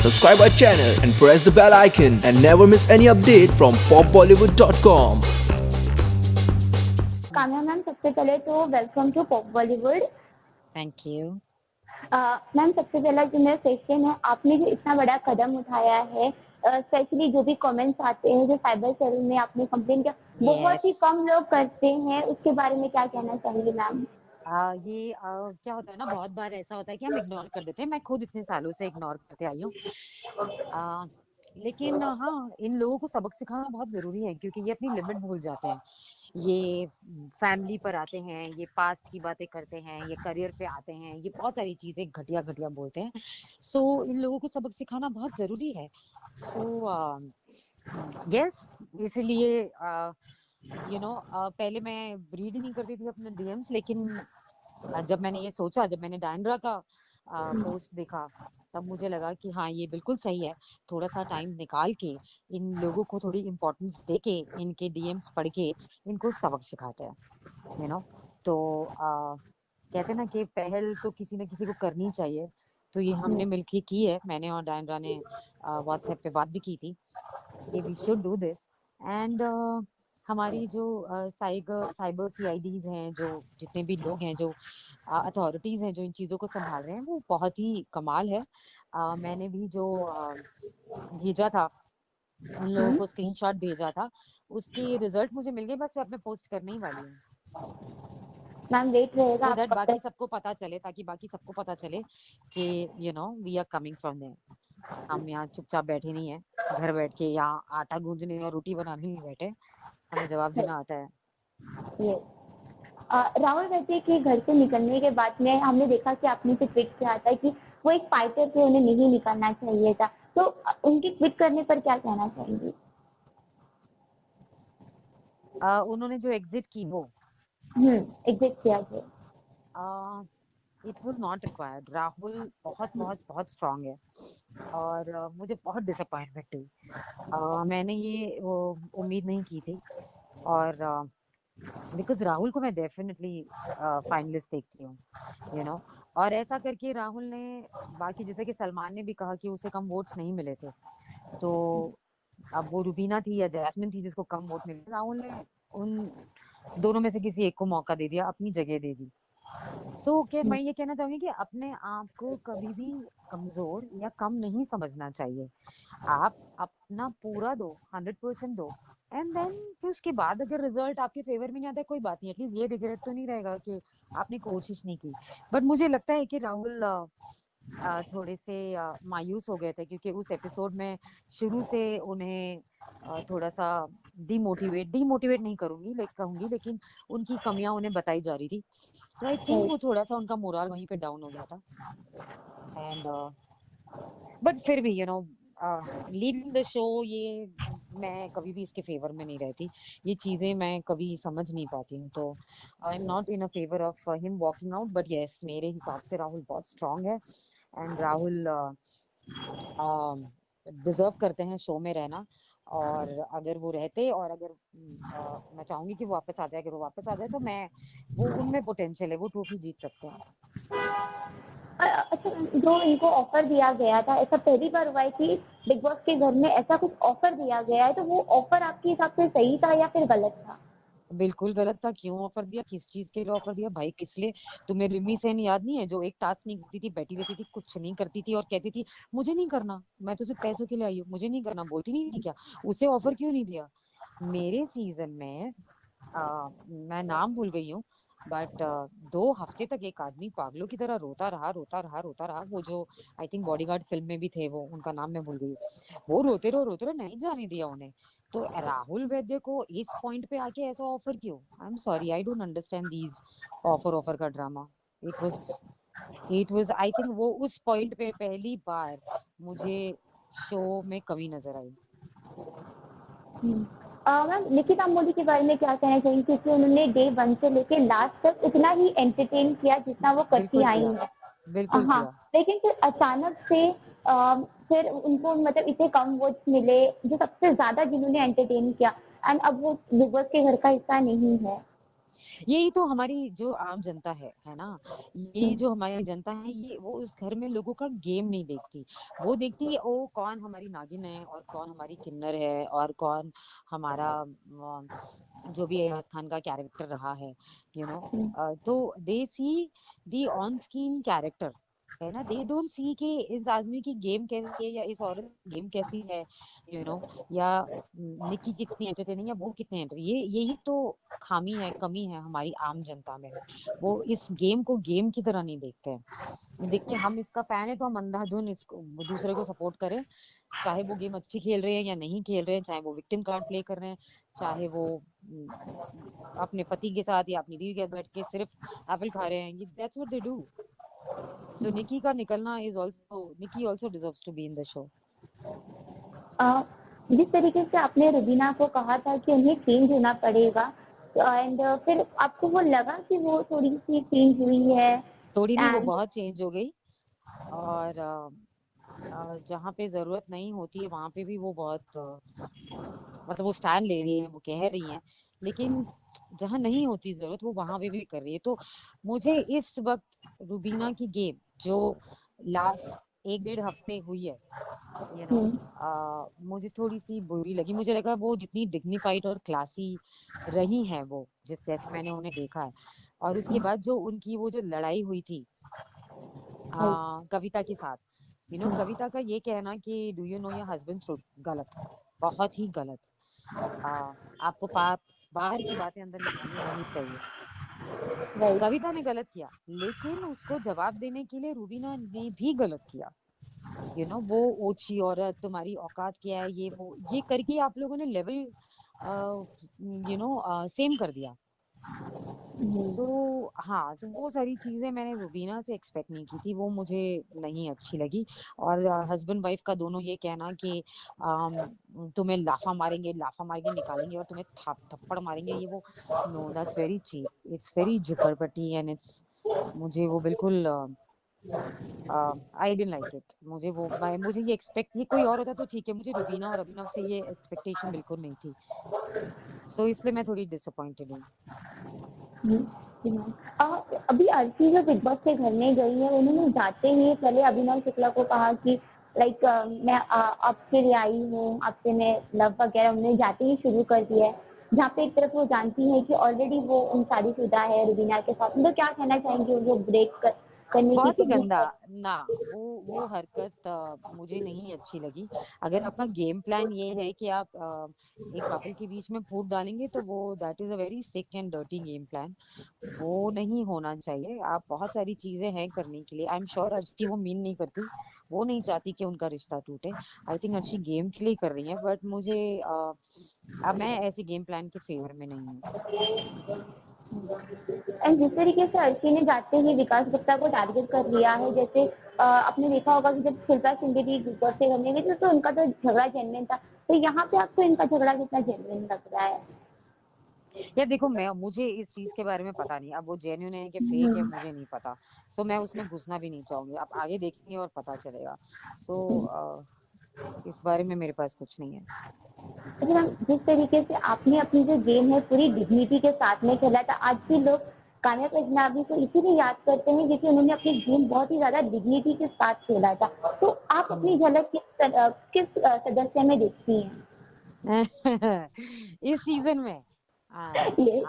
subscribe our channel and press the bell icon and never miss any update from popbollywood.com. Kamya ma'am, सबसे पहले तो welcome to Pop Bollywood. Thank you. Ma'am, सबसे पहला जो मेरा question है, आपने जो इतना बड़ा कदम उठाया है, स्पेशली जो भी कमेंट्स आते हैं, जो साइबर सेल में आपने कंप्लेन किया, बहुत ही कम लोग करते हैं, उसके बारे में क्या कहना चाहेंगे मैम? क्या होता है ना, बहुत बार ऐसा होता है कि हम इग्नोर कर देते हैं। मैं खुद इतने सालों से इग्नोर करते आई हूँ। लेकिन हाँ, इन लोगों को सबक सिखाना बहुत जरूरी है, क्योंकि ये अपनी लिमिट भूल जाते हैं। ये फैमिली पर आते हैं, ये पास्ट की बातें करते हैं, ये करियर पे आते हैं, ये बहुत सारी चीजें घटिया घटिया बोलते हैं। सो इन लोगों को सबक सिखाना बहुत जरूरी है। सो यस, इसीलिए पहले मैं रीड ही नहीं करती थी अपने डीएम्स, लेकिन जब मैंने ये सोचा, जब मैंने डायंड्रा का पोस्ट देखा, तब मुझे लगा कि हाँ, ये बिल्कुल सही है। थोड़ा सा टाइम निकाल के इन लोगों को थोड़ी इम्पोर्टेंस दे के, इनके डीएम्स पढ़ के इनको सबक सिखाते हैं। तो कहते हैं ना कि पहल तो किसी न किसी को करनी चाहिए। तो ये हमने मिलके की है। मैंने और डायंड्रा ने व्हाट्सएप पे बात भी की थी कि we should do this. And हमारी जो साइबर सीआईडीज हैं, जो जितने भी लोग हैं, जो अथॉरिटीज हैं, जो इन चीजों को संभाल रहे हैं, वो बहुत ही कमाल है। मैंने भी जो भेजा था, उन लोगों को स्क्रीनशॉट भेजा था, उसके रिजल्ट मुझे मिल गए। बस मैं अपने पोस्ट करने ही वाली हूँ। मैम, वेट रहेगा सो दैट बाकी सबको पता चले, ताकि बाकी सबको पता चले कि we are coming from there. हम यहाँ चुपचाप बैठे नहीं है, घर बैठ के यहाँ आटा गूंजने और रोटी बनाने नहीं बैठे, हमें जवाब देना आता है। राहुल वैद्य के घर से निकलने के बाद में हमने देखा कि आपने जो ट्वीट किया था कि वो एक फाइटर थे, उन्हें नहीं निकलना चाहिए था, तो उनके ट्वीट करने पर क्या कहना चाहेंगे? उन्होंने जो एग्जिट की, वो एग्जिट किया जो, it was not required. Rahul बहुत बहुत बहुत स्ट्रांग है, और मुझे बहुत डिसअपॉइंटमेंट हुई। मैंने ये उम्मीद नहीं की थी, और बिकॉज राहुल को मैं डेफिनेटली फाइनलिस्ट देखती हूँ। और ऐसा करके राहुल ने, बाकी जैसे कि सलमान ने भी कहा कि उसे कम वोट्स नहीं मिले थे, तो अब वो रुबीना थी या जैस्मिन थी जिसको कम वोट मिले, राहुल ने उन दोनों में से किसी एक को मौका दे दिया, अपनी जगह दे दी। मैं ये कहना चाहूंगी कि अपने आप को कभी भी कमजोर या कम नहीं समझना चाहिए। आप अपना पूरा दो, 100% दो, एंड देन फिर उसके बाद अगर रिजल्ट आपके फेवर में नहीं आता है, कोई बात नहीं, एटलीस्ट ये रिग्रेट तो नहीं रहेगा कि आपने कोशिश नहीं की। बट मुझे लगता है कि राहुल थोड़े से मायूस हो गए थे, क्योंकि उस एपिसोड में शुरू से उन्हें थोड़ा सा डीमोटिवेट नहीं कहूंगी, लेकिन उनकी कमियां उन्हें बताई जा रही थी। तो आई थिंक वो थोड़ा सा उनका मोरल वहीं पे डाउन हो गया था। एंड बट फिर भी लीविंग द शो, ये मैं कभी भी इसके फेवर में नहीं रहती। ये चीजें मैं कभी समझ नहीं पाती हूँ, तो I am not in a favour of him walking out. But yes, मेरे हिसाब से राहुल बहुत स्ट्रांग है, एंड राहुल डिजर्व करते हैं शो में रहना। और अगर वो रहते, और अगर मैं चाहूंगी कि वो वापस आ जाए, अगर वो वापस आ जाए, तो वो उनमें पोटेंशियल है, वो ट्रॉफी जीत सकते हैं। अच्छा, जो इनको ऑफर दिया गया था, ऐसा पहली बार हुआ है कि बिग बॉस के घर में ऐसा कुछ ऑफर दिया गया है, तो वो ऑफर आपके हिसाब से सही था या फिर गलत था? बिल्कुल गलत था। क्यों ऑफर दिया, किस चीज के लिए ऑफर दिया भाई, किस लिए? तुम्हें रिमी सेन याद नहीं है, जो एक टास्क नहीं करती थी, बैठी रहती थी, कुछ नहीं करती थी, और कहती थी मुझे नहीं करना, मैं तो सिर्फ पैसों के लिए आई हूँ, मुझे नहीं करना, बोलती नहीं थी क्या? उसे ऑफर क्यों नहीं दिया? मेरे सीजन में मैं नाम भूल गई हूँ, बट 2 हफ्ते तक एक आदमी पागलों की तरह रोता रहा, रोता रहा, रोता रहा। वो जो आई थिंक बॉडीगार्ड फिल्म में भी थे, वो उनका नाम मैं भूल गई। वो रोते रहो नहीं जाने दिया उन्हें। तो राहुल वैद्य को इस पॉइंट पे आके ऐसा ऑफर क्यों? I am sorry, I don't understand these offer का drama. It was I think वो उस पॉइंट पे पहली बार मुझे शो में कमी नजर आई। मैम, निकिता मोदी के बारे में क्या कहना चाहेंगे, क्योंकि उन्होंने डे 1 से लेकर लास्ट तक उतना ही एंटरटेन किया जितना वो करती आई है। बिल्कुल हाँ, किया। लेकिन फिर अचानक से फिर उनको मतलब इतने कम वोट्स मिले, जो सबसे ज्यादा जिन्होंने एंटरटेन किया, एंड अब वो बिग बॉस के घर का हिस्सा नहीं है। यही तो हमारी जो आम जनता है ना, ये जो हमारी जनता है, ये वो उस घर में लोगों का गेम नहीं देखती। वो देखती है ओ कौन हमारी नागिन है और कौन हमारी किन्नर है और कौन हमारा जो भी अय्याज खान का कैरेक्टर रहा है, तो दे सी दी ऑन स्क्रीन कैरेक्टर, है ना। दे डोंट सी कि इस आदमी की गेम कैसी है या इस औरत की गेम कैसी है, या निकी कितनी एंटरटेनिंग है, वो कितने यही तो खामी है, कमी है हमारी आम जनता में। वो इस गेम को गेम की तरह नहीं देखते हैं। देखते हम इसका फैन है तो हम अंधाधुन इसको दूसरे को सपोर्ट करें, चाहे वो गेम अच्छी खेल रहे हैं या नहीं खेल रहे हैं, चाहे वो विक्टिम कार्ड प्ले कर रहे हैं, चाहे वो अपने पति के साथ या अपनी बीवी के साथ बैठ के सिर्फ एप्पल खा रहे हैं। That's what they do. So Nikki का निकलना is also, Nikki also deserves to be in the show. जिस तरीके से आपने रुबीना को कहा था कि उन्हें चेंज होना पड़ेगा, एंड फिर आपको वो लगा कि वो थोड़ी सी चेंज हुई है? थोड़ी नहीं, वो एंड बहुत चेंज हो गई। और जहाँ पे जरूरत नहीं होती है वहां पे भी वो बहुत मतलब वो स्टैंड ले रही है, वो कह रही है, लेकिन जहाँ नहीं होती जरूरत वो वहां पे भी कर रही है। तो मुझे इस वक्त रूबीना की गेम जो लास्ट 1-1.5 हफ्ते हुई है, यू नो मुझे थोड़ी सी बुरी लगी। मुझे लगा वो जितनी डिग्निफाइड और क्लासी रही हैं वो, जिस जैसे मैंने उन्हें देखा है, और उसके बाद जो उनकी वो जो लड़ाई हुई थी कविता के साथ, कविता का ये कहना कि do you know your husband truth, गलत, बहुत ही गलत। आपको बाहर की बातें अंदर निकालनी नहीं चाहिए। कविता ने गलत किया, लेकिन उसको जवाब देने के लिए रूबीना ने भी गलत किया। वो ओछी औरत, तुम्हारी औकात क्या है, ये करके आप लोगों ने लेवल सेम कर दिया। सो हाँ, तो वो सारी चीजें मैंने रुबीना से एक्सपेक्ट नहीं की थी, वो मुझे नहीं अच्छी लगी। और हस्बैंड वाइफ का दोनों ये कहना कि तुम्हें लाफा मारेंगे निकालेंगे और तुम्हें थप्पड़ मारेंगे, ये वो, no that's very cheap, it's very झुकड़पट्टी, एंड इट्स, मुझे वो बिल्कुल आई डिडंट लाइक इट। मुझे ये एक्सपेक्ट, ये कोई और होता तो ठीक है, मुझे रुबीना और अभिनव से ये एक्सपेक्टेशन बिल्कुल नहीं थी। सो इसलिए मैं थोड़ी डिसअपॉइंटेड हूँ। जी मैम। अभी अर्ची जो बिग बॉस के घर में गई है, उन्होंने जाते ही पहले अभिनव शुक्ला को कहा कि लाइक मैं आपके लिए आई हूँ, आपसे मैं लव वगैरह उन्होंने जाते ही शुरू कर दिया है, जहाँ पे एक तरफ वो जानती है कि ऑलरेडी वो शादीशुदा है रुबीना के साथ। तो क्या कहना चाहेंगे उनको करने की बहुत ही कोशिश गंदा कर? ना, वो हरकत मुझे नहीं अच्छी लगी। अगर आपका गेम प्लान ये है कि आप एक कपल के बीच में फूट डालेंगे, तो वो that is a very sick and dirty game plan, वो नहीं होना चाहिए। आप बहुत सारी चीजें हैं करने के लिए, आई एम श्योर अर्शी वो मीन नहीं करती, वो नहीं चाहती कि उनका रिश्ता टूटे। आई थिंक अर्शी गेम के लिए कर रही है, बट मुझे अब मैं ऐसे गेम प्लान के फेवर में नहीं हूँ। एंड जिस तरीके से अर्शी ने जाते ही विकास गुप्ता को टारगेट कर लिया है, जैसे आपने देखा होगा कि जब शिल्पा शिंदे भी बिग बॉस से करने गई थी तो उनका तो झगड़ा जेन्युइन था, तो यहाँ पे आपको इनका झगड़ा कितना जेन्युइन लग रहा है? यार देखो, मुझे इस चीज के बारे में पता नहीं, अब वो जेन्युइन है कि फेक है मुझे नहीं पता। सो मैं उसमें घुसना भी नहीं चाहूंगी, आप आगे देखेंगे और पता चलेगा। सो इस बारे में मेरे पास कुछ नहीं है। अच्छा मैम, जिस तरीके से आपने अपनी जो गेम है पूरी डिग्निटी के साथ में खेला था, आज भी लोग कान्या अजनबी को इसीलिए याद करते हैं क्योंकि उन्होंने अपनी गेम बहुत ही ज्यादा डिग्निटी के साथ खेला था। तो आप अपनी झलक किस सदस्य में देखती हैं? इस सीजन में ये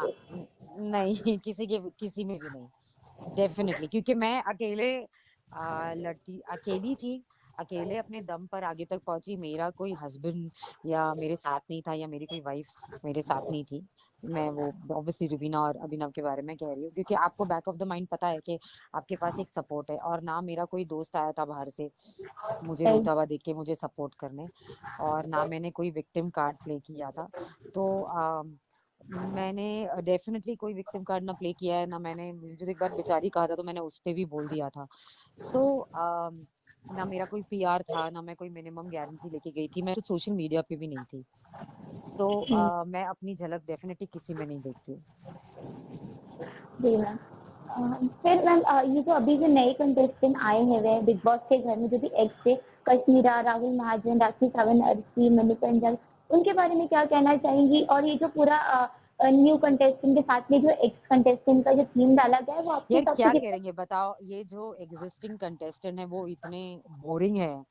नहीं, किसी में भी नहीं, डेफिनेटली, क्योंकि मैं अकेले अकेली थी, अकेले अपने दम पर आगे तक पहुंची। मेरा कोई हस्बैंड या मेरे साथ नहीं था, या मेरी कोई वाइफ मेरे साथ नहीं थी। मैं वो ऑब्वियसली रुबीना और अभिनव के बारे में कह रही हूँ, क्योंकि आपको बैक ऑफ द माइंड पता है कि आपके पास एक सपोर्ट है, और ना मेरा कोई दोस्त आया था बाहर से मुझे रोता हुआ देख के मुझे सपोर्ट करने, और ना मैंने कोई विक्टिम कार्ड प्ले किया था। तो मैंने डेफिनेटली कोई विक्टिम कार्ड ना प्ले किया है, ना मैंने, मुझे एक बार बेचारी कहा था तो मैंने उस पे भी बोल दिया था। सो ना मेरा कोई पीआर था, ना मैं कोई मिनिमम गारंटी लेके गई थी, मैं तो सोशल मीडिया पे भी नहीं थी। सो मैं अपनी झलक डेफिनेटली किसी में नहीं देखती। जी मैम। फिर मैम ये जो अभी जो नए कंटेस्टेंट आए हैं वे बिग बॉस के घर में जो भी एक्स थे, कश्मीरा, राहुल महाजन, राखी सावंत, अर्शी, मणिकंजन, उनके बारे में क्या कहना चाहेंगी? और ये जो पूरा न्यू कंटेस्टेंट के साथ में जो एक्स कंटेस्टेंट का जो थीम डाला गया है वो आपके यार हिसाब क्या से करेंगे बताओ, ये जो एग्जिस्टिंग कंटेस्टेंट है वो इतने बोरिंग है।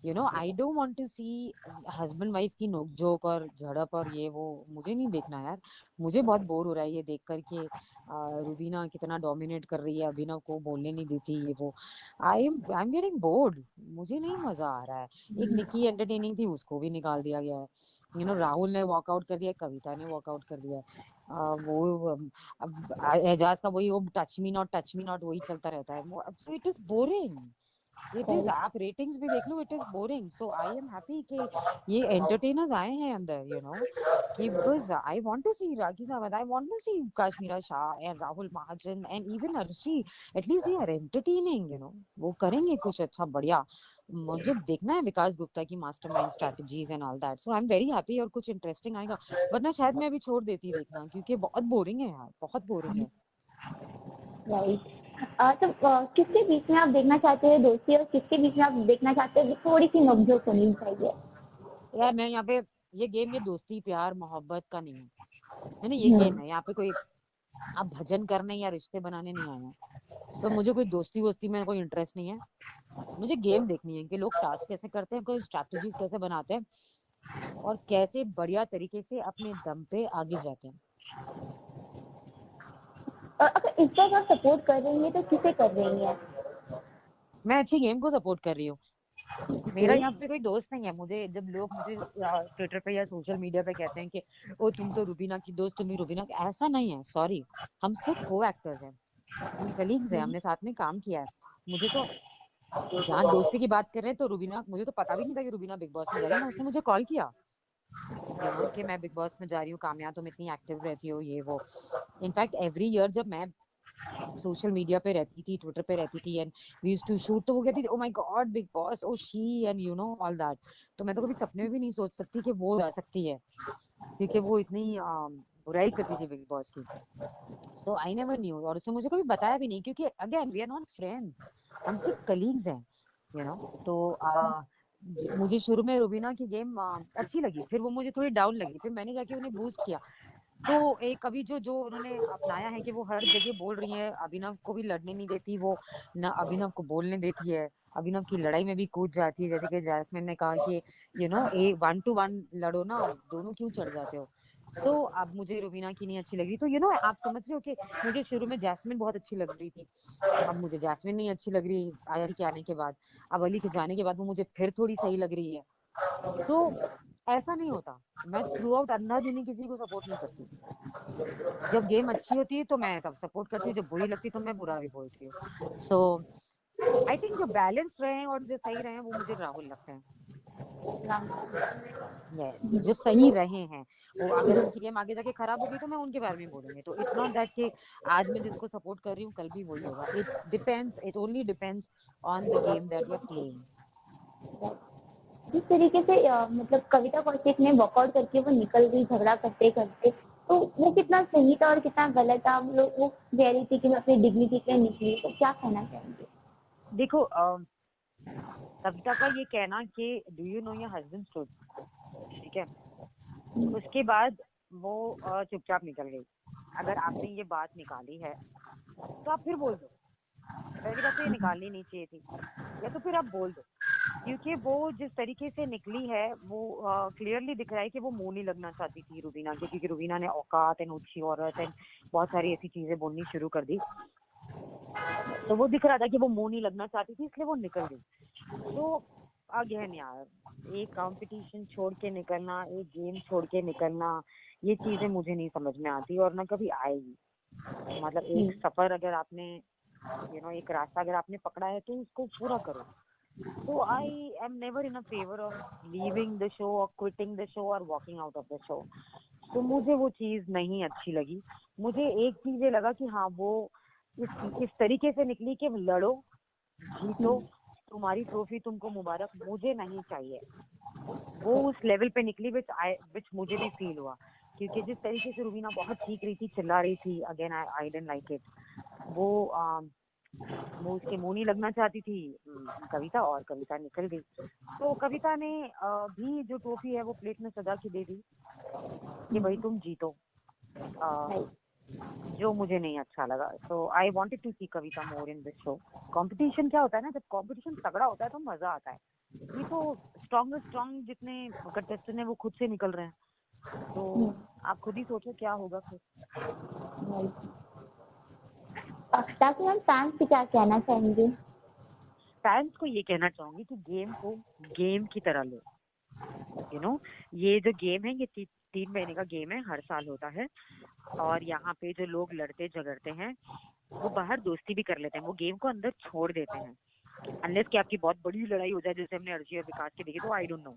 I don't want to see husband wife की नोकझोंक और झड़प और ये वो, मुझे नहीं देखना यार। मुझे बहुत बोर हो रहा है ये देख करके। रुबीना कितना डोमिनेट कर रही है, अभिनव को बोलने नहीं देती ये वो। I am getting bored. मुझे नहीं मजा आ रहा है। एक निकी एंटरटेनिंग थी, उसको भी निकाल दिया गया है। राहुल ने वॉकआउट कर दिया, कविता ने वॉकआउट कर दिया। वो अब एजाज का वही वो टच मी नॉट वही चलता रहता है। So it is boring. It is, आप रेटिंग्स भी देख लो, it is boring. So I am happy कि ये एंटरटेनर्स आए हैं अंदर, कि because I want to see Rakhi Sawant, I want to see Kashmira Shah and Rahul Mahajan and even Arshi. At least they are entertaining, वो करेंगे कुछ अच्छा बढ़िया। मुझे देखना है विकास गुप्ता की mastermind strategies and all that. So I am very happy और कुछ इंटरेस्टिंग आएगा। वरना शायद मैं अभी छोड़ देती देखना, क्योंकि बहुत बोरिंग है यार, बहुत बोरिंग है। राइट। तो किसके बीच में आप देखना चाहते हैं दोस्ती और किसके बीच में आप देखना चाहते हैं थोड़ी सी नोकझोंक होनी चाहिए? यार मैं यहाँ पे, ये गेम ये दोस्ती प्यार मोहब्बत का नहीं है ना, ये हम्म। गेम है। यहाँ पे कोई आप भजन करने या रिश्ते बनाने नहीं आए हैं। तो मुझे कोई दोस्ती वोस्ती में कोई इंटरेस्ट नहीं है। मुझे गेम देखनी है कि लोग टास्क कैसे करते हैं, कोई स्ट्रैटेजीज कैसे बनाते हैं और कैसे बढ़िया तरीके से अपने दम पे आगे जाते हैं। और अगर इस बार आप सपोर्ट कर रही हैं तो किसे कर रही हैं? मैं अच्छी गेम को सपोर्ट कर रही हूँ। मेरा जी। यहाँ पे कोई दोस्त नहीं है। मुझे जब लोग मुझे ट्विटर पे या सोशल मीडिया पे कहते हैं कि ओ तुम तो रुबीना की दोस्त, तुम ही रुबीना, ऐसा नहीं है, सॉरी। हम सिर्फ को एक्टर्स हैं, हम कलीग्स हैं, हमने साथ में काम किया है। मुझे तो, जहाँ दोस्ती की बात कर रहे हैं तो रुबीना, मुझे तो पता भी नहीं था कि रुबीना बिग बॉस में जा रही है ना, उसने मुझे कॉल किया कि मैं बिग बॉस में जा रही हूँ, काम्या तुम इतनी एक्टिव रहती हो ये वो। इनफैक्ट एवरी ईयर जब मैं सोशल मीडिया पे रहती थी, ट्विटर पे रहती थी and we used to shoot, तो वो कहती थी oh my god Bigg Boss, oh she and all that. तो मैं तो कभी सपने में भी नहीं सोच सकती कि वो जा सकती है, क्योंकि वो इतनी बुराई करती थी बिग बॉस की। सो आई नेवर न्यू, और उसने मुझे कभी बताया भी नहीं, क्योंकि again we are not friends, हम सिर्फ कलीग्स हैं। तो मुझे शुरू में रुबीना की गेम अच्छी लगी, फिर वो मुझे थोड़ी डाउन लगी, फिर मैंने जाके उन्हें बूस्ट किया। तो एक अभी जो जो उन्होंने अपनाया है कि वो हर जगह बोल रही है, अभिनव को भी लड़ने नहीं देती वो, ना अभिनव को बोलने देती है, अभिनव की लड़ाई में भी कूद जाती है। जैसे कि जैस्मिन ने कहा कि ए 1-to-1 लड़ो ना, दोनों क्यों चढ़ जाते हो। सो अब मुझे रुबीना की नहीं अच्छी लग रही। तो आप समझ रहे हो कि मुझे शुरू में जैस्मिन बहुत अच्छी लग रही थी, अब मुझे जैस्मिन नहीं अच्छी लग रही अली के आने के बाद, अब अली के जाने के बाद वो मुझे फिर थोड़ी सही लग रही है। तो ऐसा नहीं होता, मैं थ्रू आउट अंधाधुनी किसी को सपोर्ट नहीं करती। जब गेम अच्छी होती है तो मैं तब सपोर्ट करती हूँ, जब बुरी लगती है तो मैं बुरा भी बोलती हूँ। सो आई थिंक जो बैलेंस रहे हैं और जो सही रहे हैं वो मुझे राहुल लगते हैं। यस, जो सही रहे हैं वो, अगर उनकी गेम आगे जाके खराब हो गई तो मैं उनके बारे में बोलूंगी। तो इट्स नॉट दैट कि आज मैं जिसको सपोर्ट कर रही हूँ कल भी वही होगा। It only depends on the game that you are playing. जिस तरीके से मतलब कविता कौशिक ने वॉकआउट करके वो निकल गई झगड़ा करते करते, तो वो कितना सही था और कितना गलत था? हम लोग वो कह रही थी कि मैं अपनी डिग्निटी के लिए निकली, तो क्या कहना चाहेंगे? देखो कविता का ये कहना कि do you know your husband stood, ठीक है, उसके बाद वो चुपचाप निकल गई। अगर आपने ये बात निकाली है तो आप फिर बोल दो। पहली बात तो ये निकालनी नहीं चाहिए थी, या तो फिर आप बोल दो, क्योंकि वो जिस तरीके से निकली है वो क्लियरली दिख रहा है कि वो मुंह नहीं लगना चाहती थी रुबीना के, क्योंकि रुबीना ने औकात एंड ऊंची औरत एंड बहुत सारी ऐसी चीजें बोलनी शुरू कर दी। तो वो दिख रहा था कि वो मुंह नहीं लगना चाहती थी, इसलिए वो निकल गई। तो अगेन यार, एक कंपटीशन छोड़ के निकलना, एक गेम छोड़ के निकलना, ये चीजें मुझे नहीं समझ में आती और ना कभी आएगी। मतलब एक सफर अगर आपने एक रास्ता अगर आपने पकड़ा है तो उसको पूरा करो। तो I am never in a favour of leaving the show और क्विटिंग द शो और walking out of the show. तो मुझे वो चीज नहीं अच्छी लगी। मुझे एक चीज ये लगा कि हाँ, वो इस तरीके से निकली कि लड़ो जीतो, तुम्हारी ट्रॉफी तुमको मुबारक, मुझे नहीं चाहिए। वो उस लेवल पे निकली विच मुझे भी फील हुआ, क्योंकि जिस तरीके से रुबीना बहुत चीख रही थी, चिल्ला रही थी, again I didn't like it. वो उसके मुंह नहीं लगना चाहती थी कविता, और कविता निकल गई। तो कविता ने भी जो ट्रॉफी है वो प्लेट में सजा के दे दी कि भाई तुम जीतो। जो मुझे नहीं अच्छा लगा। So I wanted to see Kavita more in this show. Competition क्या होता है ना, जब कंपटीशन तगड़ा होता है तो मजा आता है। ये तो स्ट्रॉन्ग जितने कंटेस्टेंट हैं वो खुद से निकल रहे हैं, तो आप खुद ही सोचो क्या होगा फिर। ताकि हम फैंस से क्या कहना चाहेंगे? फैंस को ये कहना चाहूंगी कि गेम को गेम की तरह लो। ये जो गेम है ये 3 महीने का गेम है, हर साल होता है। और यहाँ पे जो लोग लड़ते झगड़ते हैं वो बाहर दोस्ती भी कर लेते हैं, वो गेम को अंदर छोड़ देते हैं। अनलेस कि आपकी बहुत बड़ी लड़ाई हो जाए जैसे हमने अर्जी और विकास की देखी, तो आई डोंट नो।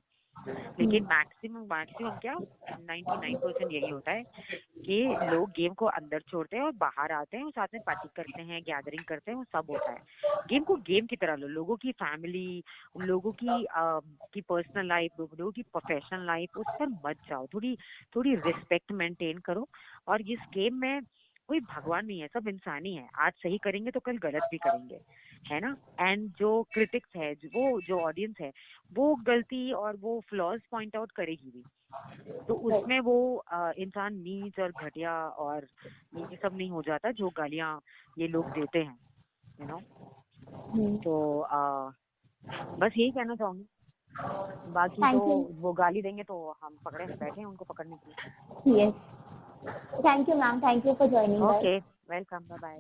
लेकिन मैक्सिमम क्या 99% यही होता है कि लोग गेम को अंदर छोड़ते हैं और बाहर आते हैं और साथ में पार्टी करते हैं, गैदरिंग करते हैं, वो सब होता है। गेम को गेम की तरह लो। लोगों की फैमिली, लोगों की पर्सनल लाइफ, लोगों की प्रोफेशनल लाइफ, उस पर मत जाओ। थोड़ी रिस्पेक्ट मेंटेन करो। और इस गेम में कोई भगवान नहीं है, सब इंसान ही है। आज सही करेंगे तो कल गलत भी करेंगे, है ना। एंड जो क्रिटिक्स है, वो जो ऑडियंस है, वो गलती और वो फ्लॉज पॉइंट आउट करेगी भी। तो उसमें वो इंसान नीच और घटिया और ये सब नहीं हो जाता जो गालियां ये लोग देते हैं, तो बस यही कहना चाहूंगी। बाकी तो वो गाली देंगे तो हम पकड़े बैठे हैं उनको पकड़ने के लिए। Yes, thank you ma'am, thank you for joining us. Okay, welcome, bye bye.